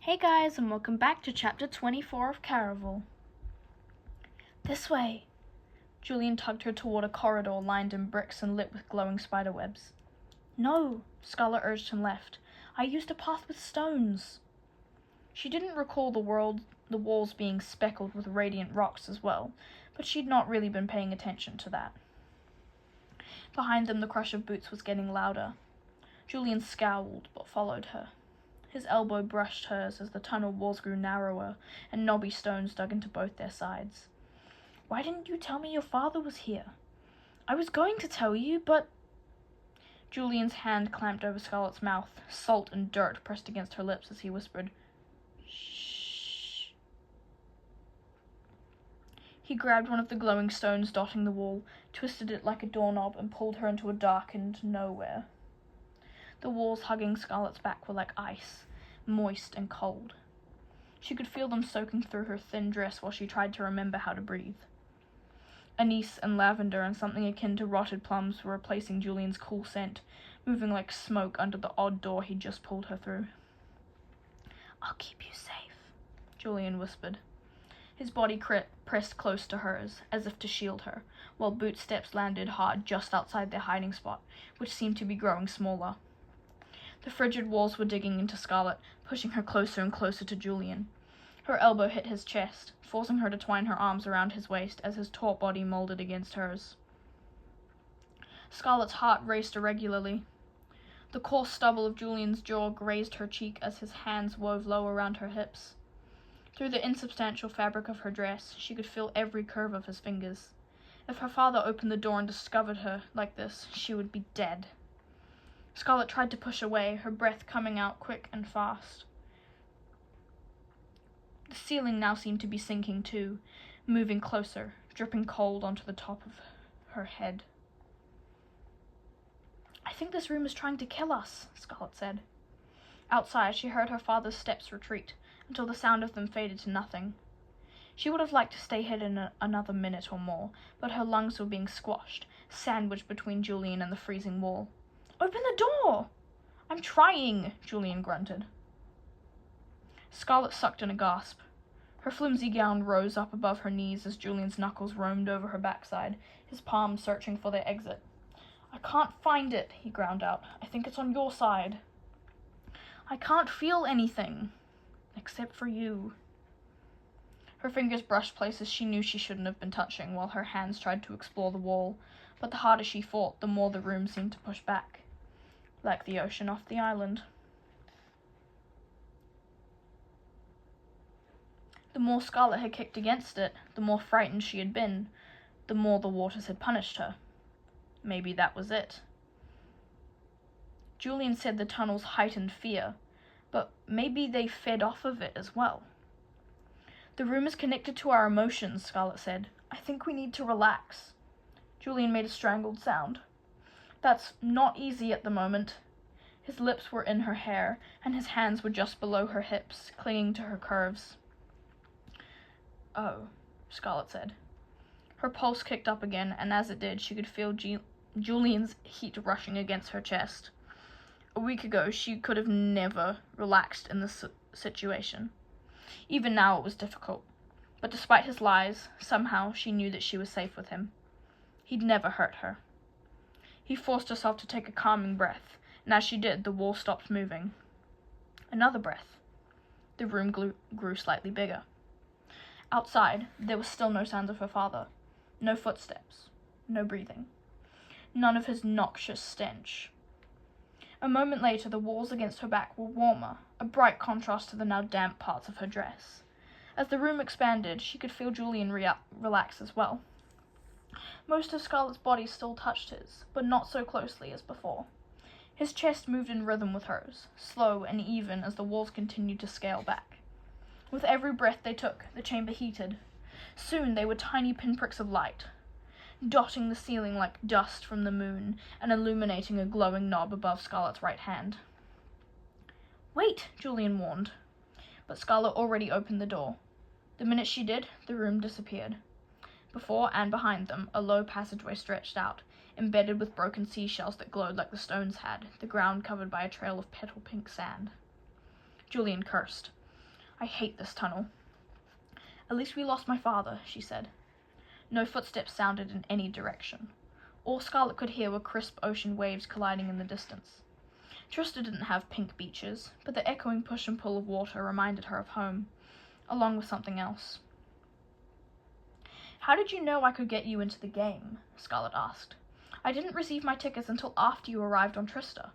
Hey guys, and welcome back to chapter 24 of Caraval. This way. Julian tugged her toward a corridor lined in bricks and lit with glowing spiderwebs. No, Scarlet urged him left. I used a path with stones. She didn't recall the walls being speckled with radiant rocks as well, but she'd not really been paying attention to that. Behind them, the crush of boots was getting louder. Julian scowled, but followed her. His elbow brushed hers as the tunnel walls grew narrower and knobby stones dug into both their sides. Why didn't you tell me your father was here? I was going to tell you, but... Julian's hand clamped over Scarlet's mouth, salt and dirt pressed against her lips as he whispered, "Shh." He grabbed one of the glowing stones dotting the wall, twisted it like a doorknob, and pulled her into a darkened nowhere. The walls hugging Scarlet's back were like ice, moist and cold. She could feel them soaking through her thin dress while she tried to remember how to breathe. Anise and lavender and something akin to rotted plums were replacing Julian's cool scent, moving like smoke under the odd door he'd just pulled her through. "I'll keep you safe," Julian whispered. His body pressed close to hers, as if to shield her, while boot steps landed hard just outside their hiding spot, which seemed to be growing smaller. The frigid walls were digging into Scarlet, pushing her closer and closer to Julian. Her elbow hit his chest, forcing her to twine her arms around his waist as his taut body molded against hers. Scarlet's heart raced irregularly. The coarse stubble of Julian's jaw grazed her cheek as his hands wove low around her hips. Through the insubstantial fabric of her dress, she could feel every curve of his fingers. If her father opened the door and discovered her like this, she would be dead. Scarlet tried to push away, her breath coming out quick and fast. The ceiling now seemed to be sinking too, moving closer, dripping cold onto the top of her head. "I think this room is trying to kill us," Scarlet said. Outside, she heard her father's steps retreat, until the sound of them faded to nothing. She would have liked to stay hidden another minute or more, but her lungs were being squashed, sandwiched between Julian and the freezing wall. "Open the door!" "I'm trying," Julian grunted. Scarlet sucked in a gasp. Her flimsy gown rose up above her knees as Julian's knuckles roamed over her backside, his palms searching for their exit. "I can't find it," he ground out. "I think it's on your side." "I can't feel anything. Except for you." Her fingers brushed places she knew she shouldn't have been touching, while her hands tried to explore the wall, but the harder she fought, the more the room seemed to push back. Like the ocean off the island. The more Scarlet had kicked against it, the more frightened she had been, the more the waters had punished her. Maybe that was it. Julian said the tunnels heightened fear, but maybe they fed off of it as well. "The room is connected to our emotions," Scarlet said. "I think we need to relax." Julian made a strangled sound. "That's not easy at the moment." His lips were in her hair, and his hands were just below her hips, clinging to her curves. "Oh," Scarlet said. Her pulse kicked up again, and as it did, she could feel Julian's heat rushing against her chest. A week ago, she could have never relaxed in this situation. Even now it was difficult, but despite his lies, somehow she knew that she was safe with him. He'd never hurt her. He forced herself to take a calming breath, and as she did, the wall stopped moving. Another breath. The room grew slightly bigger. Outside, there was still no sounds of her father. No footsteps. No breathing. None of his noxious stench. A moment later, the walls against her back were warmer, a bright contrast to the now damp parts of her dress. As the room expanded, she could feel Julian relax as well. Most of Scarlet's body still touched his, but not so closely as before. His chest moved in rhythm with hers, slow and even as the walls continued to scale back. With every breath they took, the chamber heated. Soon they were tiny pinpricks of light, dotting the ceiling like dust from the moon and illuminating a glowing knob above Scarlet's right hand. "Wait," Julian warned, but Scarlet already opened the door. The minute she did, the room disappeared. Before and behind them, a low passageway stretched out, embedded with broken seashells that glowed like the stones had, the ground covered by a trail of petal-pink sand. Julian cursed. I hate this tunnel. At least we lost my father, she said. No footsteps sounded in any direction. All Scarlet could hear were crisp ocean waves colliding in the distance. Trista didn't have pink beaches, but the echoing push and pull of water reminded her of home, along with something else. How did you know I could get you into the game? Scarlet asked. I didn't receive my tickets until after you arrived on Trista.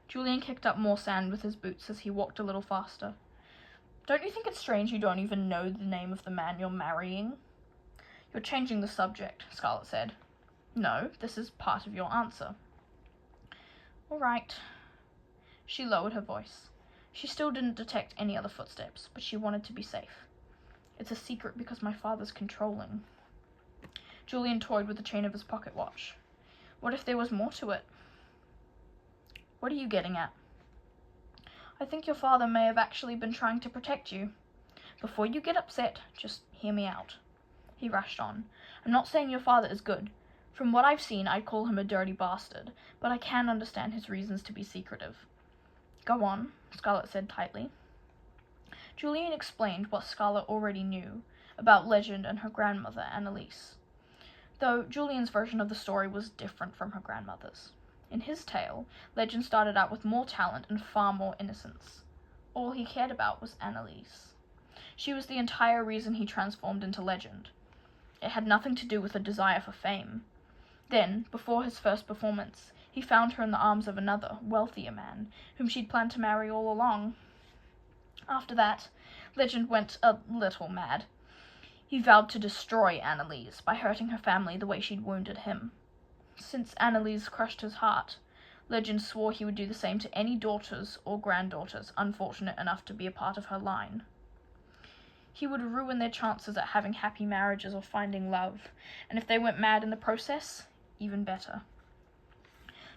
Julian kicked up more sand with his boots as he walked a little faster. Don't you think it's strange you don't even know the name of the man you're marrying? You're changing the subject, Scarlet said. No, this is part of your answer. All right. She lowered her voice. She still didn't detect any other footsteps, but she wanted to be safe. It's a secret because my father's controlling. Julian toyed with the chain of his pocket watch. What if there was more to it? What are you getting at? I think your father may have actually been trying to protect you. Before you get upset, just hear me out. He rushed on. I'm not saying your father is good. From what I've seen, I'd call him a dirty bastard, but I can understand his reasons to be secretive. Go on, Scarlet said tightly. Julian explained what Scarlet already knew about Legend and her grandmother, Annalise, though Julian's version of the story was different from her grandmother's. In his tale, Legend started out with more talent and far more innocence. All he cared about was Annalise. She was the entire reason he transformed into Legend. It had nothing to do with a desire for fame. Then, before his first performance, he found her in the arms of another, wealthier man, whom she'd planned to marry all along. After that, Legend went a little mad. He vowed to destroy Annalise by hurting her family the way she'd wounded him. Since Annalise crushed his heart, Legend swore he would do the same to any daughters or granddaughters unfortunate enough to be a part of her line. He would ruin their chances at having happy marriages or finding love, and if they went mad in the process, even better.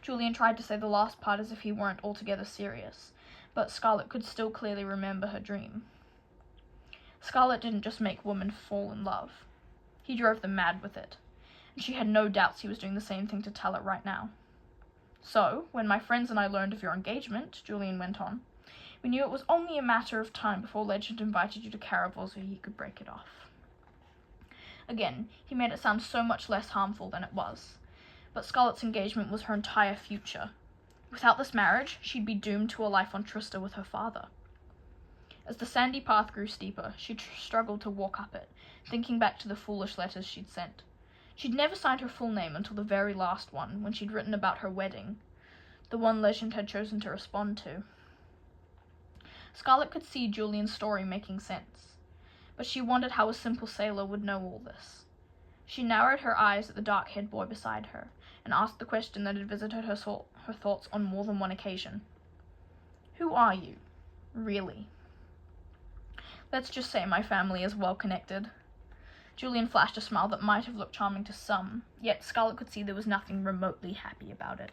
Julian tried to say the last part as if he weren't altogether serious, but Scarlet could still clearly remember her dream. Scarlet didn't just make women fall in love. He drove them mad with it, and she had no doubts he was doing the same thing to Teller right now. So, when my friends and I learned of your engagement, Julian went on, we knew it was only a matter of time before Legend invited you to Caraval so he could break it off. Again, he made it sound so much less harmful than it was. But Scarlet's engagement was her entire future. Without this marriage, she'd be doomed to a life on Trista with her father. As the sandy path grew steeper, she struggled to walk up it, thinking back to the foolish letters she'd sent. She'd never signed her full name until the very last one, when she'd written about her wedding, the one Legend had chosen to respond to. Scarlet could see Julian's story making sense, but she wondered how a simple sailor would know all this. She narrowed her eyes at the dark-haired boy beside her, and asked the question that had visited her thoughts on more than one occasion. Who are you, really? Let's just say my family is well connected. Julian flashed a smile that might have looked charming to some, yet Scarlet could see there was nothing remotely happy about it.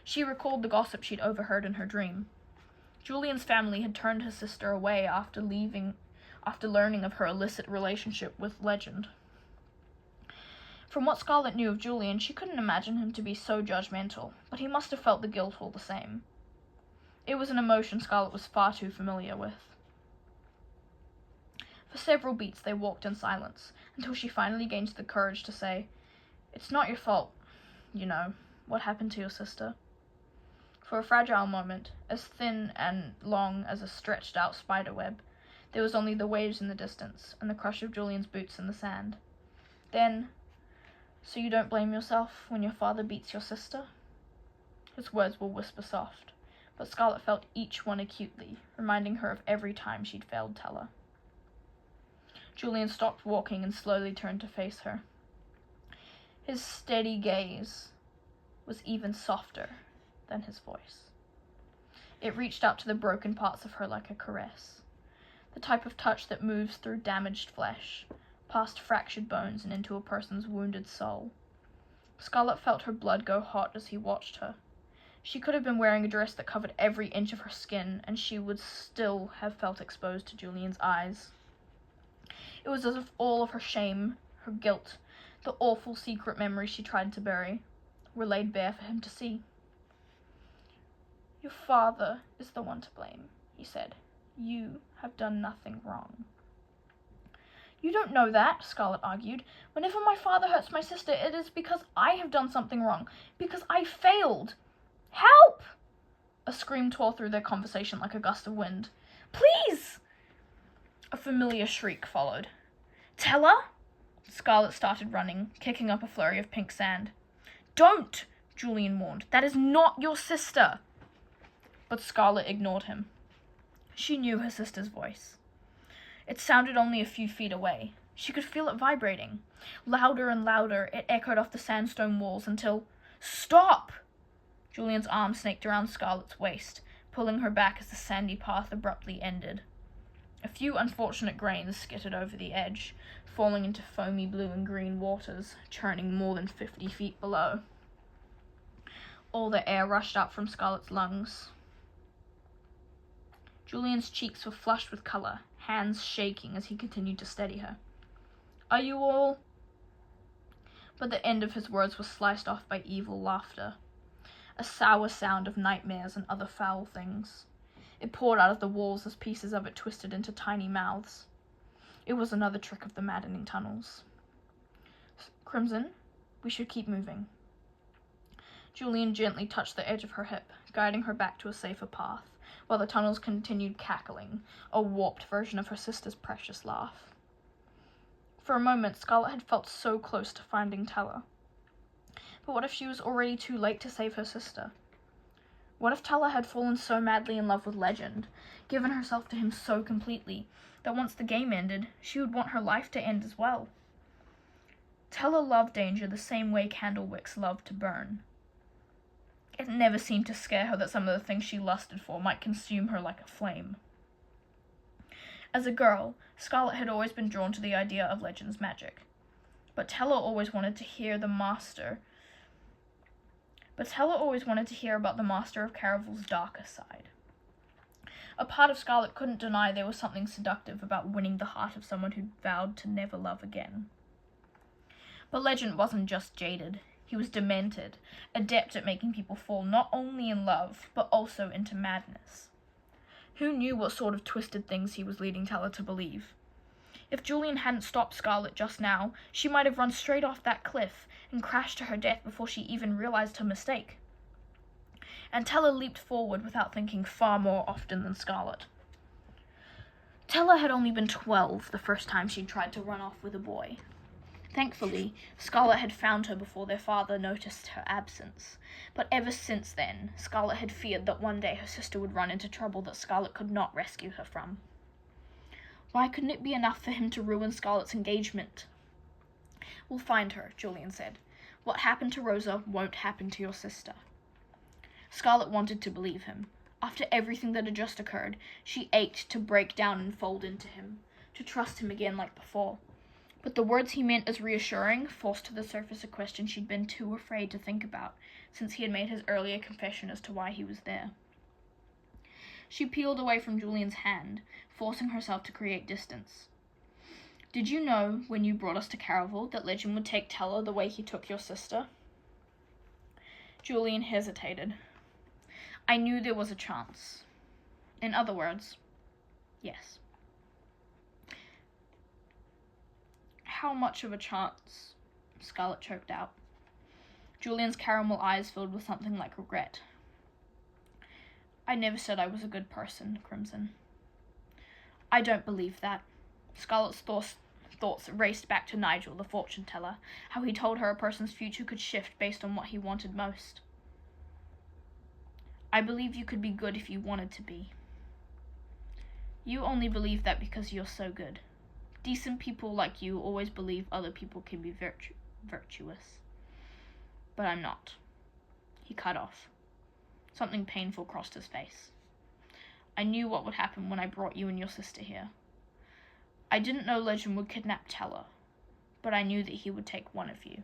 She recalled the gossip she'd overheard in her dream. Julian's family had turned his sister away after learning of her illicit relationship with Legend. From what Scarlet knew of Julian, she couldn't imagine him to be so judgmental, but he must have felt the guilt all the same. It was an emotion Scarlet was far too familiar with. For several beats they walked in silence, until she finally gained the courage to say, It's not your fault, you know, what happened to your sister. For a fragile moment, as thin and long as a stretched-out spiderweb, there was only the waves in the distance, and the crush of Julian's boots in the sand. Then, so you don't blame yourself when your father beats your sister? His words were whisper-soft, but Scarlet felt each one acutely, reminding her of every time she'd failed Teller. Julian stopped walking and slowly turned to face her. His steady gaze was even softer than his voice. It reached out to the broken parts of her like a caress, the type of touch that moves through damaged flesh, past fractured bones and into a person's wounded soul. Scarlet felt her blood go hot as he watched her. She could have been wearing a dress that covered every inch of her skin, and she would still have felt exposed to Julian's eyes. It was as if all of her shame, her guilt, the awful secret memories she tried to bury, were laid bare for him to see. Your father is the one to blame, he said, You have done nothing wrong. You don't know that, Scarlet argued. Whenever my father hurts my sister, it is because I have done something wrong, because I failed. Help! A scream tore through their conversation like a gust of wind. Please! A familiar shriek followed. Tella? Scarlet started running, kicking up a flurry of pink sand. Don't! Julian warned. That is not your sister. But Scarlet ignored him. She knew her sister's voice. It sounded only a few feet away. She could feel it vibrating. Louder and louder, it echoed off the sandstone walls until... Stop! Julian's arm snaked around Scarlet's waist, pulling her back as the sandy path abruptly ended. A few unfortunate grains skittered over the edge, falling into foamy blue and green waters, churning more than 50 feet below. All the air rushed up from Scarlet's lungs. Julian's cheeks were flushed with color, hands shaking as he continued to steady her. Are you all... But the end of his words was sliced off by evil laughter, a sour sound of nightmares and other foul things. It poured out of the walls as pieces of it twisted into tiny mouths. It was another trick of the maddening tunnels. Crimson, we should keep moving. Julian gently touched the edge of her hip, guiding her back to a safer path, while the tunnels continued cackling, a warped version of her sister's precious laugh. For a moment, Scarlet had felt so close to finding Tella. But what if she was already too late to save her sister? What if Tella had fallen so madly in love with Legend, given herself to him so completely, that once the game ended, she would want her life to end as well? Tella loved danger the same way candle wicks loved to burn. It never seemed to scare her that some of the things she lusted for might consume her like a flame. As a girl, Scarlet had always been drawn to the idea of Legend's magic. But Tella always wanted to hear about the master of Caraval's darker side. A part of Scarlet couldn't deny there was something seductive about winning the heart of someone who'd vowed to never love again. But Legend wasn't just jaded. He was demented, adept at making people fall not only in love, but also into madness. Who knew what sort of twisted things he was leading Tella to believe? If Julian hadn't stopped Scarlet just now, she might have run straight off that cliff and crashed to her death before she even realized her mistake. And Tella leaped forward without thinking far more often than Scarlet. Tella had only been 12 the first time she'd tried to run off with a boy. Thankfully, Scarlet had found her before their father noticed her absence, but ever since then, Scarlet had feared that one day her sister would run into trouble that Scarlet could not rescue her from. Why couldn't it be enough for him to ruin Scarlet's engagement? We'll find her, Julian said. What happened to Rosa won't happen to your sister. Scarlet wanted to believe him. After everything that had just occurred, she ached to break down and fold into him, to trust him again like before. But the words he meant as reassuring forced to the surface a question she'd been too afraid to think about since he had made his earlier confession as to why he was there. She peeled away from Julian's hand, forcing herself to create distance. Did you know, when you brought us to Caraval, that Legend would take Tella the way he took your sister? Julian hesitated. I knew there was a chance. In other words, yes. How much of a chance? Scarlet choked out. Julian's caramel eyes filled with something like regret. I never said I was a good person, Crimson. I don't believe that. Scarlet's thoughts raced back to Nigel, the fortune teller, how he told her a person's future could shift based on what he wanted most. I believe you could be good if you wanted to be. You only believe that because you're so good. Decent people like you always believe other people can be virtuous. But I'm not. He cut off. Something painful crossed his face. I knew what would happen when I brought you and your sister here. I didn't know Legend would kidnap Tella, but I knew that he would take one of you.